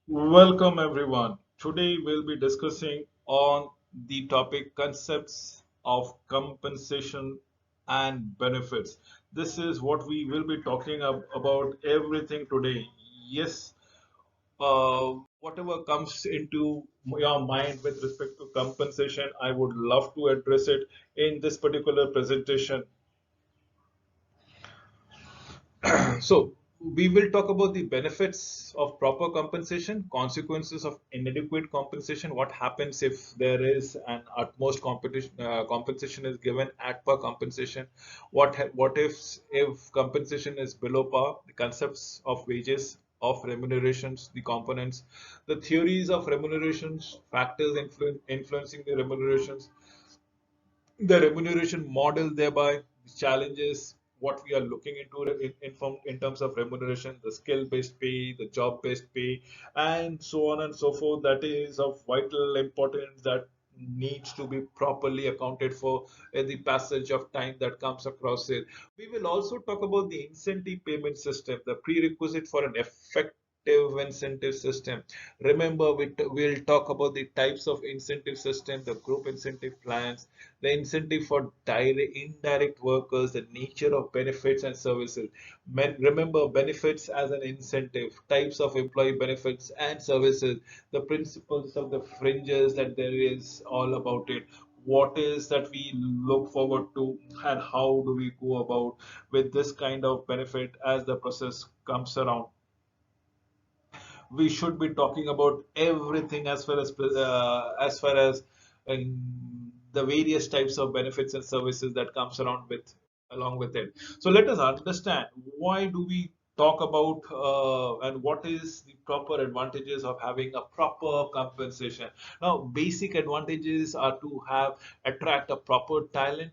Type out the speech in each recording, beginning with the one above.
Welcome everyone. Today we'll be discussing on the topic concepts of compensation and benefits. This is what we will be talking about everything today. Yes, whatever comes into your mind with respect to compensation, I would love to address it in this particular presentation. So we will talk about the benefits of proper compensation, consequences of inadequate compensation, what happens if there is an utmost compensation is given at per compensation, what if compensation is below par, the concepts of wages, of remunerations, the components, the theories of remunerations, factors influencing the remunerations, the remuneration model, thereby the challenges, what we are looking into in terms of remuneration, the skill based pay, the job based pay, and so on and so forth. That is of vital importance, that needs to be properly accounted for in the passage of time that comes across it. We will also talk about the incentive payment system, the prerequisite for an effective incentive system. Remember, we'll talk about the types of incentive system, the group incentive plans, the incentive for indirect workers, the nature of benefits and services. Remember, benefits as an incentive, types of employee benefits and services, the principles of the fringes that there is all about it. What is that we look forward to, and how do we go about with this kind of benefit as the process comes around. We should be talking about everything as far as the various types of benefits and services that comes around with along with it. So let us understand, why do we talk about and what is the proper advantages of having a proper compensation. Now, basic advantages are to have attract a proper talent.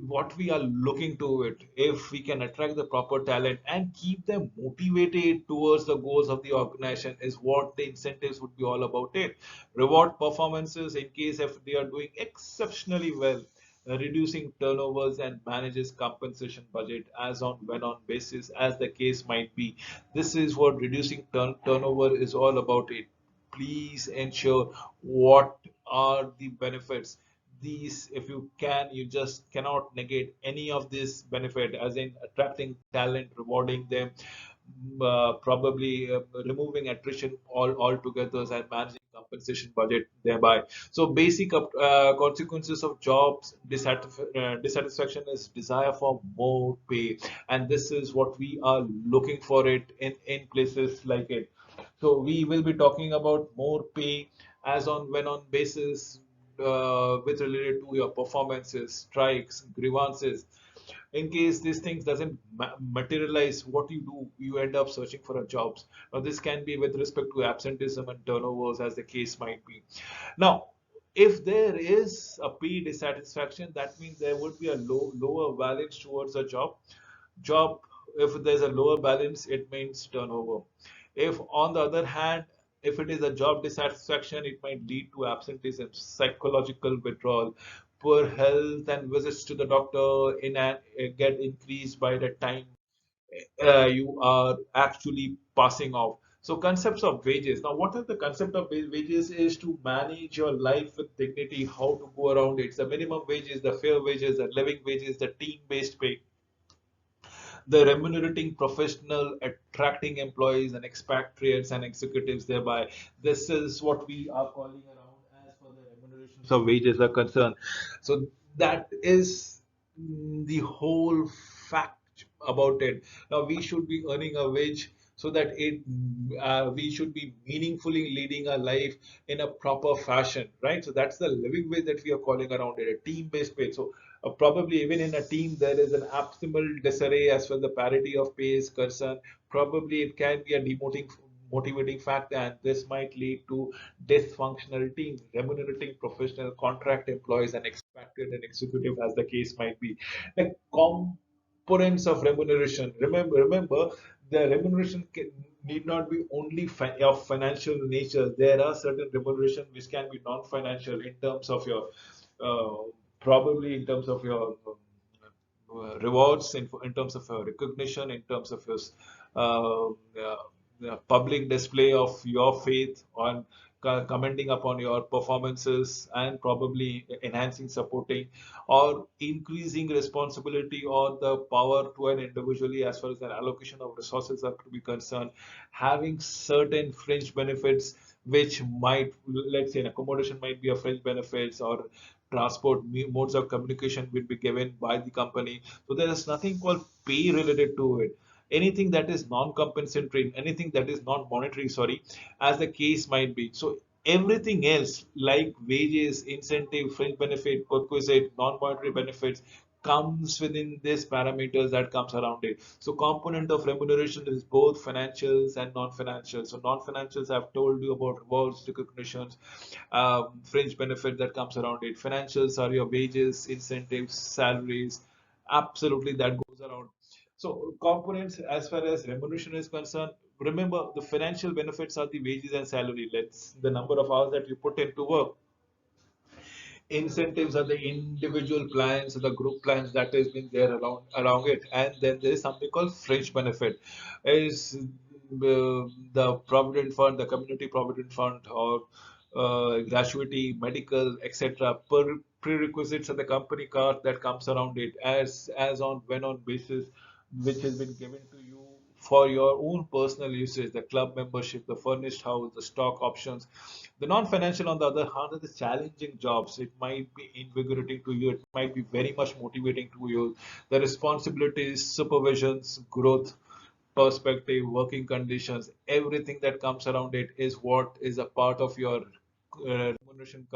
What we are looking to it, if we can attract the proper talent and keep them motivated towards the goals of the organization, is what the incentives would be all about it. Reward performances in case if they are doing exceptionally well, reducing turnovers, and manages compensation budget as on when on basis as the case might be. This is what reducing turnover is all about it. Please ensure what are the benefits. These, if you can, you just cannot negate any of this benefit, as in attracting talent, rewarding them, probably removing attrition altogether, and managing compensation budget thereby. So basic consequences of jobs dissatisfaction is desire for more pay, and this is what we are looking for it in places like it. So we will be talking about more pay as on when on basis, with related to your performances, strikes, grievances. In case these things doesn't materialize, what you do, you end up searching for a jobs. Now this can be with respect to absenteeism and turnovers, as the case might be. Now, if there is a pay dissatisfaction, that means there would be a lower balance towards a job. If there's a lower balance, it means turnover. If on the other hand, if it is a job dissatisfaction, it might lead to absenteeism, psychological withdrawal, poor health, and visits to the doctor get increased by the time you are actually passing off. So concepts of wages. Now, what is the concept of wages? Is to manage your life with dignity, how to go around it. It's the minimum wages, the fair wages, the living wages, the team-based pay, the remunerating professional, attracting employees and expatriates and executives thereby. This is what we are calling around as for the remunerations of wages are concerned. So that is the whole fact about it. Now we should be earning a wage so that we should be meaningfully leading our life in a proper fashion, right? So that's the living wage that we are calling around it, a team-based pay. So probably even in a team there is an optimal disarray as far as the parity of pay is concerned. Probably it can be a motivating factor, and this might lead to dysfunctional teams, remunerating professional contract employees and expatriate and executive, as the case might be. The components of remuneration. Remember, the remuneration need not be only of financial nature. There are certain remuneration which can be non-financial in terms of your probably in terms of your rewards, in terms of your recognition, in terms of your uh, uh, public display of your faith on commenting upon your performances and probably enhancing, supporting, or increasing responsibility or the power to an individually as far as an allocation of resources are to be concerned, having certain fringe benefits which might, let's say, an accommodation might be a fringe benefits, or transport modes of communication will be given by the company. So there is nothing called pay related to it. Anything that is non-compensatory, anything that is non-monetary, sorry, as the case might be. So everything else like wages, incentive, fringe benefit, perquisite, non-monetary benefits comes within these parameters that comes around it. So component of remuneration is both financials and non-financial. So non-financials I've told you about rewards, recognitions, fringe benefit that comes around it. Financials are your wages, incentives, salaries, absolutely that goes around. So components as far as remuneration is concerned, remember the financial benefits are the wages and salary. Let's the number of hours that you put into work. Incentives are the individual plans, the group plans that has been there along it, and then there is something called fringe benefit. Is the provident fund, the community provident fund, or gratuity, medical, etc. Prerequisites of the company card that comes around it as on when on basis, which has been given to you for your own personal usage, the club membership, the furnished house, the stock options. The non-financial, on the other hand, are the challenging jobs. It might be invigorating to you. It might be very much motivating to you. The responsibilities, supervisions, growth, perspective, working conditions, everything that comes around it is what is a part of your remuneration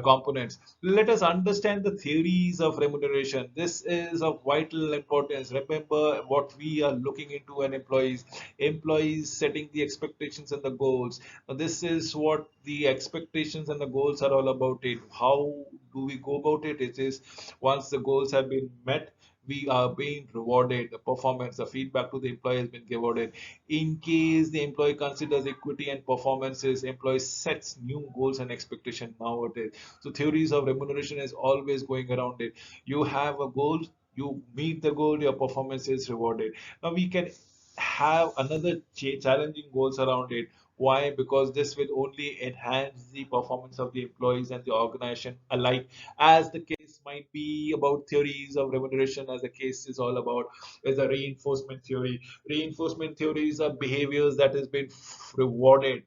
components. Let us understand the theories of remuneration. This is of vital importance. Remember what we are looking into an employees setting the expectations and the goals. Now, this is what the expectations and the goals are all about it. How do we go about it? It is once the goals have been met, we are being rewarded. The performance, the feedback to the employee has been given. In case the employee considers equity and performances, employee sets new goals and expectation nowadays. So theories of remuneration is always going around it. You have a goal, you meet the goal, your performance is rewarded. Now we can have another challenging goals around it. Why? Because this will only enhance the performance of the employees and the organization alike, as the case might be about theories of remuneration, as the case is all about is a reinforcement theory. Reinforcement theories are behaviors that has been rewarded,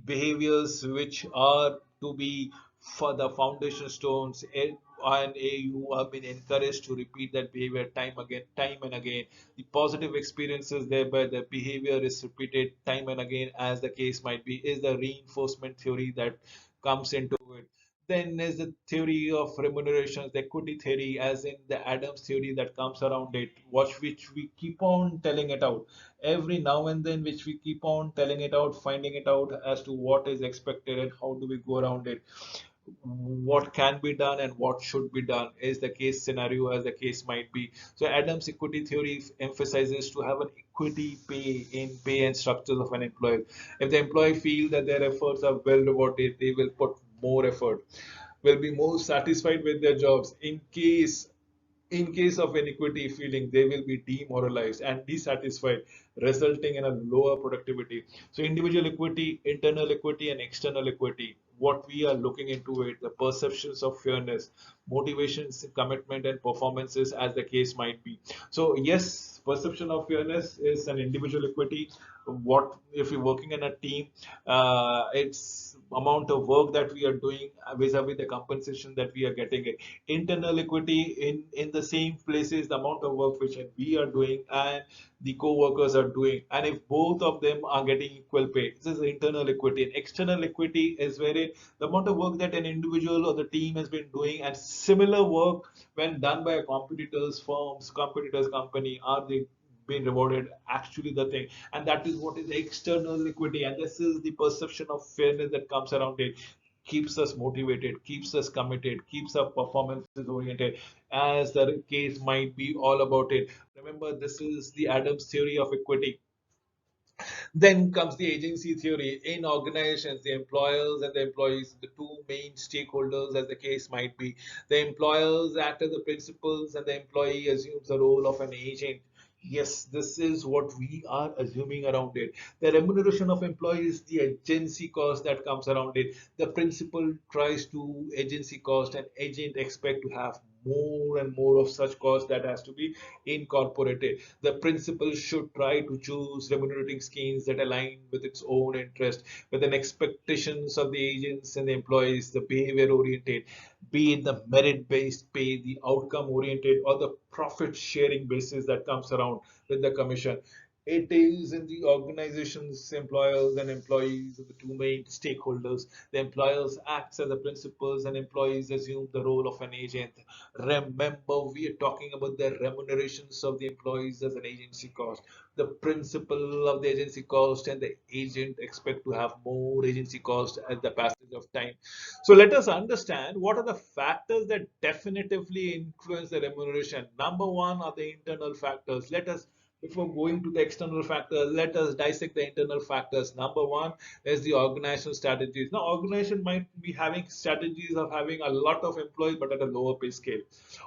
behaviors which are to be for the foundation stones, and you have been encouraged to repeat that behavior time and again. The positive experiences thereby the behavior is repeated time and again, as the case might be, is the reinforcement theory that comes into it. Then is the theory of remunerations, the equity theory, as in the Adams theory that comes around it, watch which we keep on telling it out every now and then, which we keep on telling it out, finding it out as to what is expected and how do we go around it, what can be done and what should be done is the case scenario, as the case might be. So Adams equity theory emphasizes to have an equity pay and structures of an employee. If the employee feel that their efforts are well rewarded, they will put more effort, will be more satisfied with their jobs. In case of inequity feeling, they will be demoralized and dissatisfied, resulting in a lower productivity. So individual equity, internal equity, and external equity, what we are looking into it, the perceptions of fairness, motivations, commitment, and performances, as the case might be. So yes, perception of fairness is an individual equity. What if you're working in a team, it's amount of work that we are doing vis-a-vis the compensation that we are getting it. Internal equity, in the same places, the amount of work which we are doing and the co-workers are doing, and if both of them are getting equal pay, this is internal equity. And external equity is wherein the amount of work that an individual or the team has been doing and similar work when done by a competitors firms, competitors company, are they being rewarded, actually the thing. And that is what is external equity, and this is the perception of fairness that comes around it, keeps us motivated, keeps us committed, keeps our performances oriented, as the case might be all about it. Remember, this is the Adams theory of equity. Then comes the agency theory. In organizations, the employers and the employees, the two main stakeholders, as the case might be. The employers act as the principals, and the employee assumes the role of an agent. Yes, this is what we are assuming around it. The remuneration of employees, the agency cost that comes around it. The principal tries to agency cost, and agent expect to have more and more of such cost that has to be incorporated. The principal should try to choose remunerating schemes that align with its own interest, with an expectations of the agents and the employees, the behavior oriented, be it the merit based pay, the outcome oriented, or the profit sharing basis that comes around with the commission. It is in the organization's employers and employees, the two main stakeholders. The employers acts as the principals and employees assume the role of an agent. Remember, we are talking about the remunerations of the employees as an agency cost. The principal of the agency cost and the agent expect to have more agency cost at the passage of time. So let us understand what are the factors that definitively influence the remuneration. Number one are the internal factors. Before going to the external factors, let us dissect the internal factors. Number one is the organizational strategies. Now, organization might be having strategies of having a lot of employees but at a lower pay scale,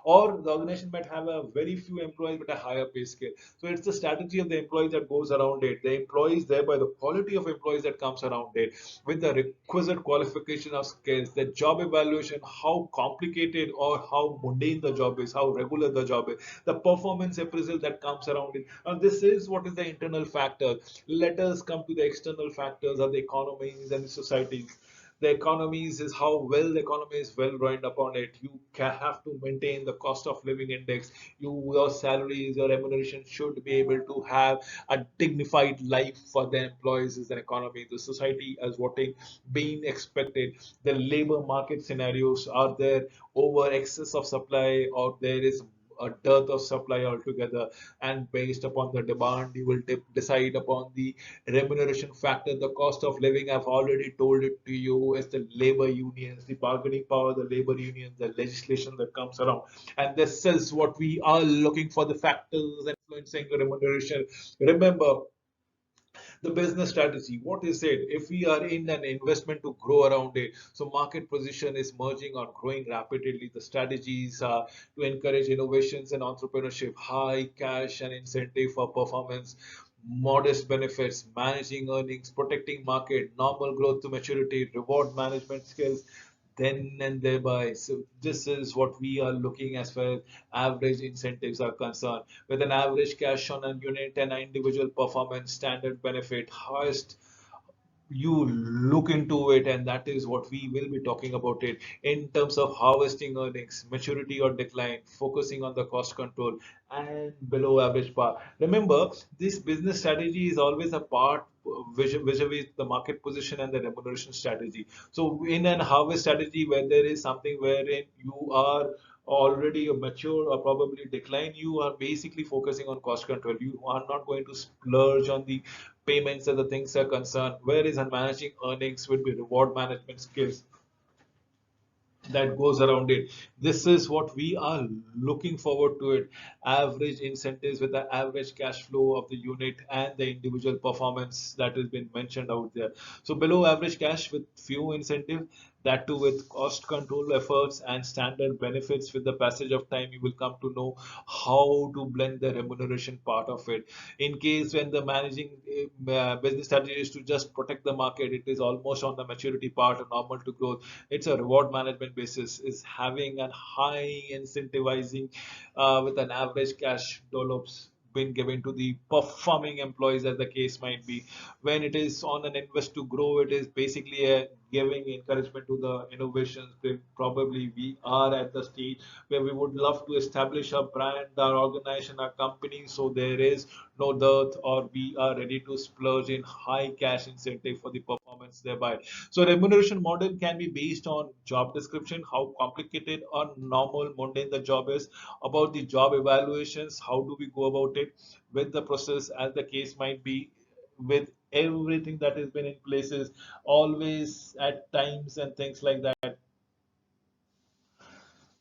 or the organization might have a very few employees but a higher pay scale. So it's the strategy of the employees that goes around it. The employees, thereby the quality of employees that comes around it, with the requisite qualification of skills, the job evaluation, how complicated or how mundane the job is, how regular the job is, the performance appraisal that comes around it. And this is what is the internal factor. Let us come to the external factors of the economies and the societies. The economies is how well the economy is well run upon it. You have to maintain the cost of living index. Your salaries, your remuneration should be able to have a dignified life for the employees as an economy. The society as what is being expected. The labor market scenarios, are there over excess of supply or there is a dearth of supply altogether, and based upon the demand you will decide upon the remuneration factor. The cost of living, I've already told it to you, is the labor unions, the bargaining power, the labor unions, the legislation that comes around. And this is what we are looking for, the factors influencing the remuneration. Remember, the business strategy, what is it? If we are in an investment to grow around it, so market position is merging or growing rapidly. The strategies are to encourage innovations and entrepreneurship, high cash and incentive for performance, modest benefits, managing earnings, protecting market, normal growth to maturity, reward management skills, then and thereby. So this is what we are looking as far as average incentives are concerned, with an average cash on a unit and individual performance standard benefit highest. You look into it, and that is what we will be talking about it in terms of harvesting earnings, maturity or decline, focusing on the cost control, and below average par. Remember, this business strategy is always a part vis-a-vis the market position and the remuneration strategy. So in an harvest strategy where there is something wherein you are already mature or probably decline, you are basically focusing on cost control. You are not going to splurge on the payments and the things are concerned, whereas on managing earnings would be reward management skills that goes around it. This is what we are looking forward to it. Average incentives with the average cash flow of the unit and the individual performance that has been mentioned out there. So below average cash with few incentives, that too with cost control efforts and standard benefits. With the passage of time, you will come to know how to blend the remuneration part of it. In case when the managing business strategy is to just protect the market, it is almost on the maturity part and normal to growth. It's a reward management basis, is having a high incentivizing with an average cash dollops been given to the performing employees as the case might be. When it is on an invest to grow, it is basically a giving encouragement to the innovations. Probably we are at the stage where we would love to establish a brand, our organization, our company, so there is no dearth or we are ready to splurge in high cash incentive for the performance thereby. So remuneration model can be based on job description, how complicated or normal mundane the job is, about the job evaluations, how do we go about it, with the process as the case might be, with everything that has been in places always at times and things like that.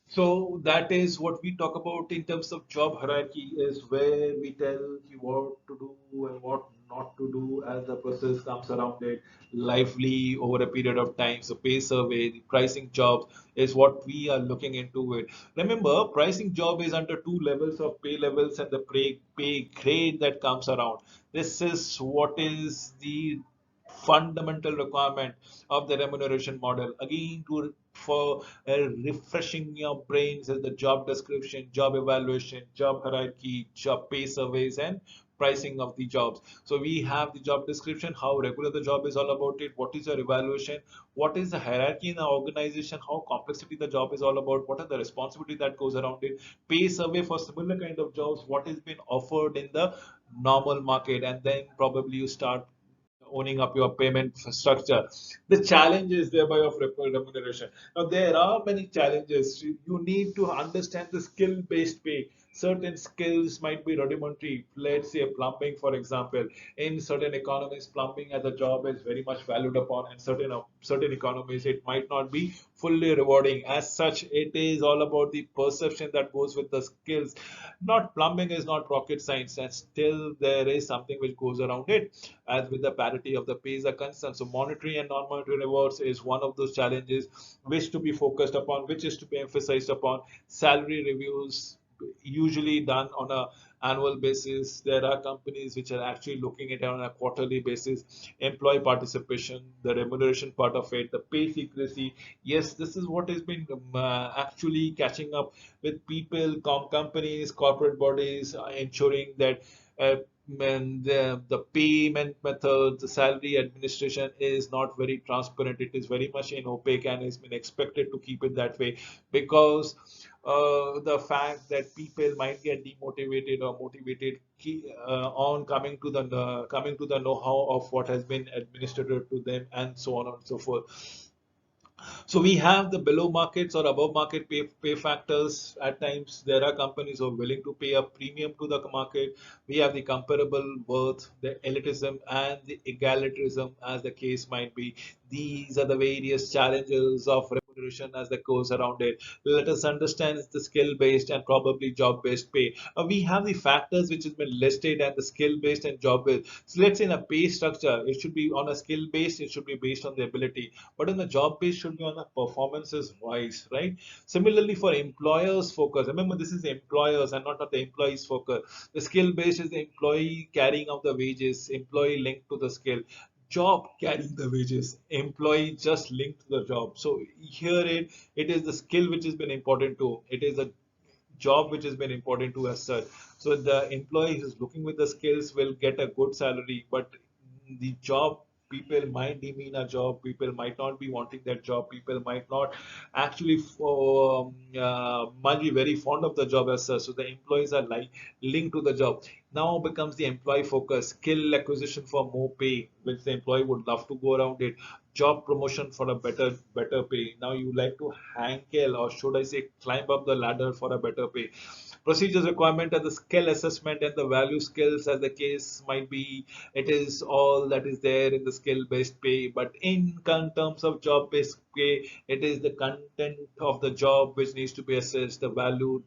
So that is what we talk about in terms of job hierarchy, is where we tell you what to do and what not to do as the process comes around it, lively over a period of time. So pay survey, the pricing jobs is what we are looking into it. Remember, pricing job is under two levels of pay levels and the pay grade that comes around. This is what is the fundamental requirement of the remuneration model. Again, to for refreshing your brains is the job description, job evaluation, job hierarchy, job pay surveys, and pricing of the jobs. So we have the job description, how regular the job is all about it, what is your evaluation, what is the hierarchy in the organization, how complexity the job is all about, what are the responsibility that goes around it, pay survey for similar kind of jobs, what is being offered in the normal market, and then probably you start owning up your payment structure. The challenge is thereby of remuneration. Now, there are many challenges. You need to understand the skill based pay. Certain skills might be rudimentary. Let's say plumbing, for example. In certain economies, plumbing as a job is very much valued upon, and certain economies it might not be fully rewarding. As such, it is all about the perception that goes with the skills. Not plumbing is not rocket science, and still there is something which goes around it as with the parity of the pays are concerned. So monetary and non-monetary rewards is one of those challenges which to be focused upon, which is to be emphasized upon. Salary reviews usually done on a annual basis. There are companies which are actually looking at it on a quarterly basis. Employee participation, the remuneration part of it, the pay secrecy. Yes, this is what has been actually catching up with people, companies, corporate bodies, ensuring that uh, and the payment method, the salary administration is not very transparent. It is very much in opaque and has been expected to keep it that way because the fact that people might get demotivated or motivated on coming to the know-how of what has been administered to them and so on and so forth. So we have the below markets or above market pay factors. At times, there are companies who are willing to pay a premium to the market. We have the comparable worth, the elitism, and the egalitarianism, as the case might be. These are the various challenges of remuneration as the goes around it. Let us understand the skill-based and probably job-based pay. We have the factors which has been listed and the skill-based and job-based. So let's say in a pay structure, it should be on a skill-based, it should be based on the ability, but in the job base should be on the performances wise, right? Similarly, for employers focus, remember this is the employers and not the employees focus. The skill base is the employee carrying out the wages, employee linked to the skill, job carrying the wages, employee just linked to the job. So here it is the skill which has been important to, it is a job which has been important to as such. So the employee who's looking with the skills will get a good salary, but the job, people might demean a job, people might not be wanting that job, people might not actually might be very fond of the job as such. So the employees are like linked to the job. Now becomes the employee focus, skill acquisition for more pay, which the employee would love to go around it, job promotion for a better pay. Now you like to hankel, or should I say climb up the ladder for a better pay. Procedures requirement and the skill assessment and the value skills as the case might be, it is all that is there in the skill based pay, but in terms of job based pay, it is the content of the job which needs to be assessed, the value.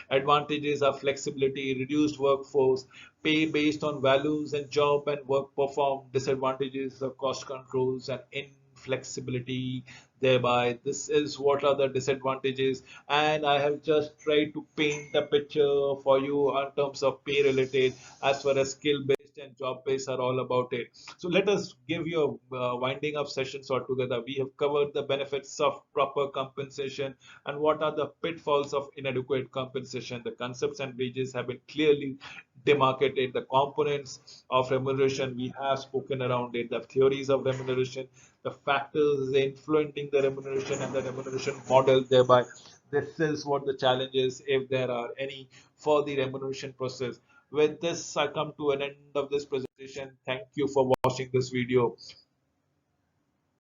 Advantages are flexibility, reduced workforce, pay based on values and job and work performed. Disadvantages are cost controls and inflexibility. Thereby, this is what are the disadvantages, and I have just tried to paint a picture for you in terms of pay related as far as skill based and job based are all about it. So let us give you a winding up sessions altogether. We have covered the benefits of proper compensation and what are the pitfalls of inadequate compensation. The concepts and wages have been clearly demarcated. The components of remuneration, we have spoken around it. The theories of remuneration, the factors influencing the remuneration and the remuneration model. Thereby, this is what the challenge is, if there are any, for the remuneration process. With this, I come to an end of this presentation. Thank you for watching this video.